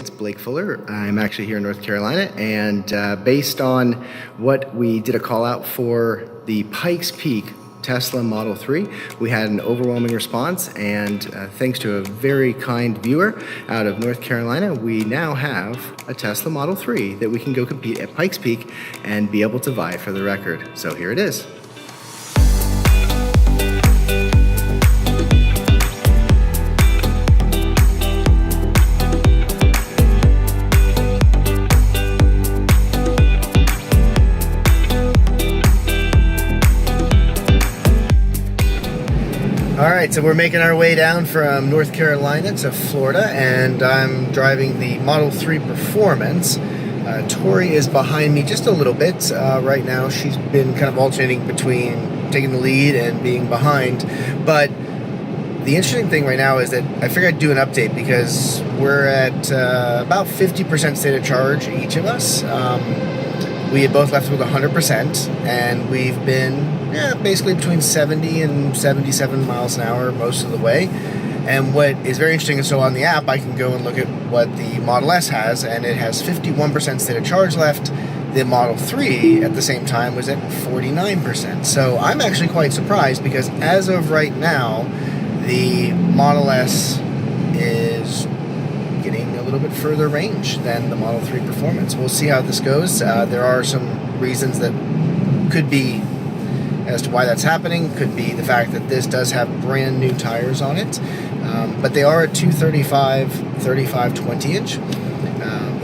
It's Blake Fuller. I'm actually here in North Carolina, and based on what we did a call out for the Pikes Peak Tesla Model 3, we had an overwhelming response, and thanks to a very kind viewer out of North Carolina, we now have a Tesla Model 3 that we can go compete at Pikes Peak and be able to vie for the record. So here it is. All right, so we're making our way down from North Carolina to Florida, and I'm driving the Model 3 Performance. Tori is behind me just a little bit right now. She's been kind of alternating between taking the lead and being behind. But the interesting thing right now is that I figured I'd do an update because we're at about 50% state of charge, each of us. We had both left with 100%, and we've been basically between 70 and 77 miles an hour most of the way. And what is very interesting is, so on the app, I can go and look at what the Model S has, and it has 51% state of charge left. The Model 3, at the same time, was at 49%. So I'm actually quite surprised because as of right now, the Model S is getting a little bit further range than the Model 3 Performance. We'll see how this goes. There are some reasons that could be as to why that's happening. Could be the fact that this does have brand new tires on it, but they are a 235 20-inch.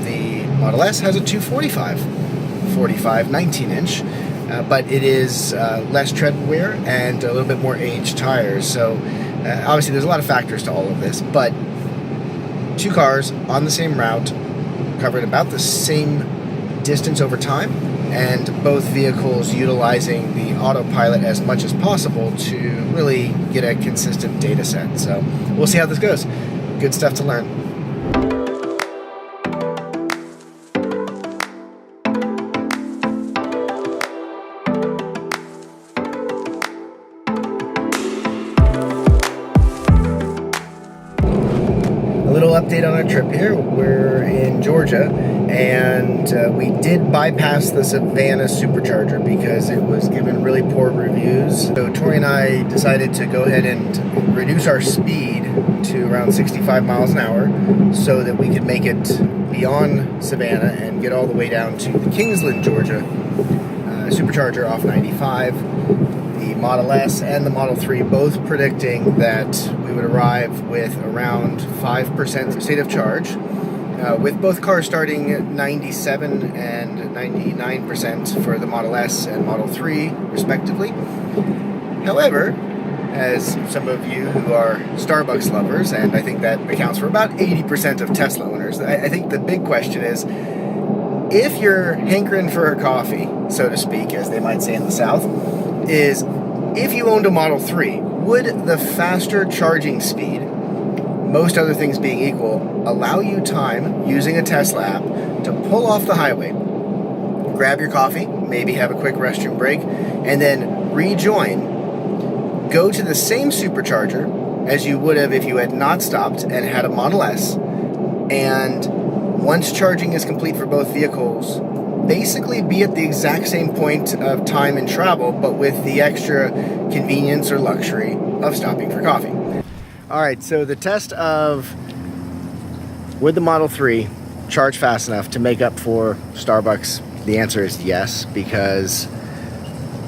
The Model S has a 245 19-inch, but it is less tread wear and a little bit more aged tires. So obviously there's a lot of factors to all of this, but two cars on the same route, covered about the same distance over time, and both vehicles utilizing the autopilot as much as possible to really get a consistent data set. So we'll see how this goes. Good stuff to learn. Update on our trip here. We're in Georgia, and we did bypass the Savannah supercharger because it was given really poor reviews. So Tori and I decided to go ahead and reduce our speed to around 65 miles an hour so that we could make it beyond Savannah and get all the way down to the Kingsland, Georgia supercharger off 95. The Model S and the Model 3 both predicting that we would arrive with around 5% state of charge, with both cars starting at 97 and 99% for the Model S and Model 3 respectively. However, as some of you who are Starbucks lovers, and I think that accounts for about 80% of Tesla owners, I think the big question is, if you're hankering for a coffee, so to speak, as they might say in the South, is if you owned a Model 3, would the faster charging speed, most other things being equal, allow you time using a Tesla app to pull off the highway, grab your coffee, maybe have a quick restroom break, and then rejoin, go to the same supercharger as you would have if you had not stopped and had a Model S, and once charging is complete for both vehicles, basically be at the exact same point of time and travel, but with the extra convenience or luxury of stopping for coffee. All right, so the test of would the Model 3 charge fast enough to make up for Starbucks? The answer is yes, because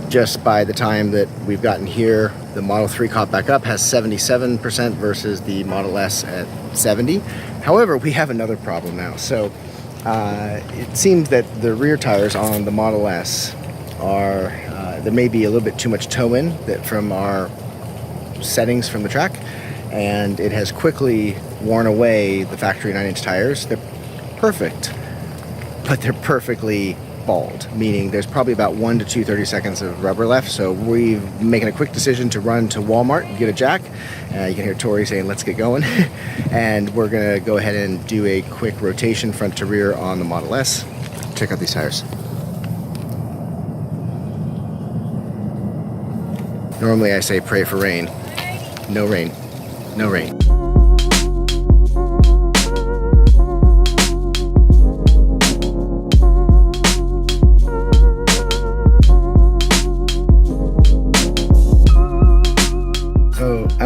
just by the time that we've gotten here, the Model 3 caught back up, has 77% versus the Model S at 70. However, we have another problem now. So it seems that the rear tires on the Model S are, there may be a little bit too much toe in that from our settings from the track, and it has quickly worn away the factory 9-inch tires. They're perfect, but they're perfectly bald, meaning there's probably about 1 to 2 30 seconds of rubber left. So we're making a quick decision to run to Walmart and get a jack. You can hear Tori saying, let's get going. And we're going to go ahead and do a quick rotation front to rear on the Model S. Check out these tires. Normally I say pray for rain. No rain. No rain.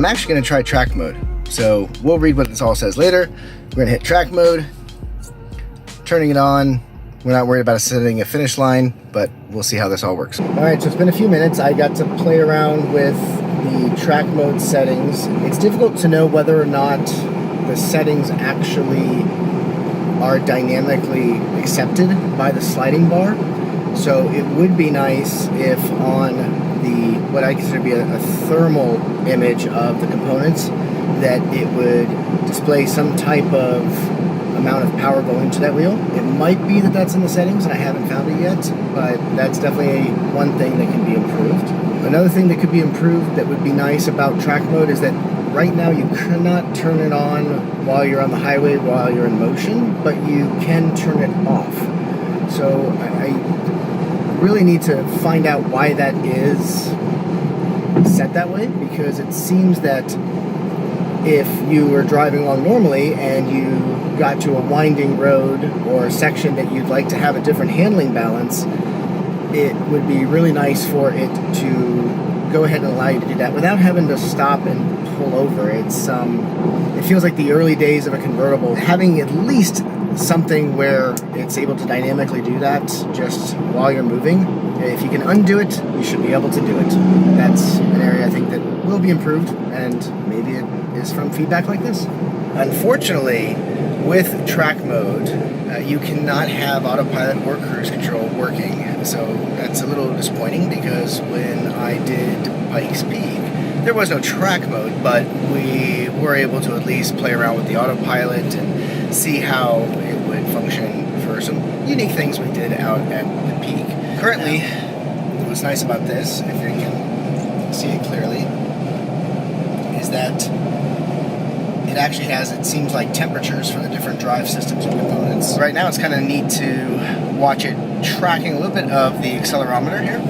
I'm actually going to try track mode. So we'll read what this all says later. We're going to hit track mode, turning it on. We're not worried about setting a finish line, but we'll see how this all works. All right, so it's been a few minutes. I got to play around with the track mode settings. It's difficult to know whether or not the settings actually are dynamically accepted by the sliding bar. So it would be nice if on the, what I consider to be a thermal image of the components, that it would display some type of amount of power going to that wheel. It might be that that's in the settings and I haven't found it yet, but that's definitely one thing that can be improved. Another thing that could be improved that would be nice about track mode is that right now you cannot turn it on while you're on the highway, while you're in motion, but you can turn it off. So I really need to find out why that is set that way, because it seems that if you were driving along normally and you got to a winding road or a section that you'd like to have a different handling balance, it would be really nice for it to go ahead and allow you to do that without having to stop and pull over. It feels like the early days of a convertible, having at least something where it's able to dynamically do that just while you're moving. If you can undo it, you should be able to do it. That's an area I think that will be improved, and maybe it is from feedback like this. Unfortunately, with track mode, you cannot have autopilot or cruise control working. So that's a little disappointing, because when I did Pikes Peak, there was no track mode, but we were able to at least play around with the autopilot and see how it would function for some unique things we did out at the peak. Currently, what's nice about this, if you can see it clearly, is that it actually has, it seems like, temperatures for the different drive systems and components. Right now it's kind of neat to watch it tracking a little bit of the accelerometer here.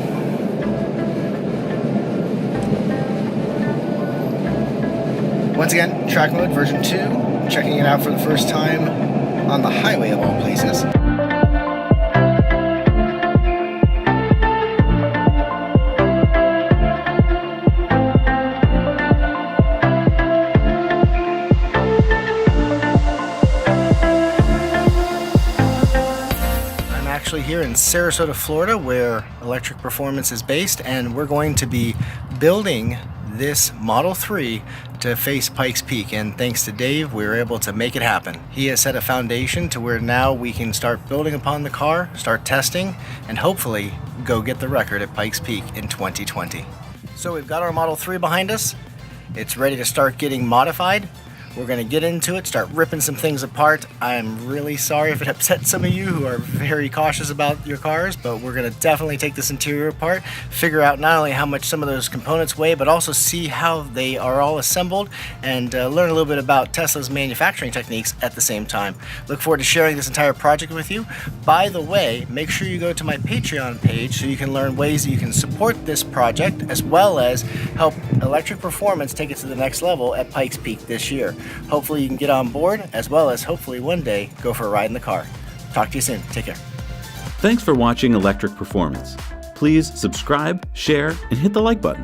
Once again, track mode version 2, checking it out for the first time on the highway of all places. I'm actually here in Sarasota, Florida, where Electric Performance is based, and we're going to be building this Model 3 to face Pikes Peak, and thanks to Dave, we were able to make it happen. He has set a foundation to where now we can start building upon the car, start testing, and hopefully go get the record at Pikes Peak in 2020. So we've got our Model 3 behind us. It's ready to start getting modified. We're going to get into it, start ripping some things apart. I'm really sorry if it upset some of you who are very cautious about your cars, but we're going to definitely take this interior apart, figure out not only how much some of those components weigh, but also see how they are all assembled, and learn a little bit about Tesla's manufacturing techniques at the same time. Look forward to sharing this entire project with you. By the way, make sure you go to my Patreon page so you can learn ways that you can support this project, as well as help Electric Performance take it to the next level at Pikes Peak this year. Hopefully you can get on board, as well as hopefully one day go for a ride in the car. Talk to you soon. Take care. Thanks for watching Electric Performance. Please subscribe, share, and hit the like button.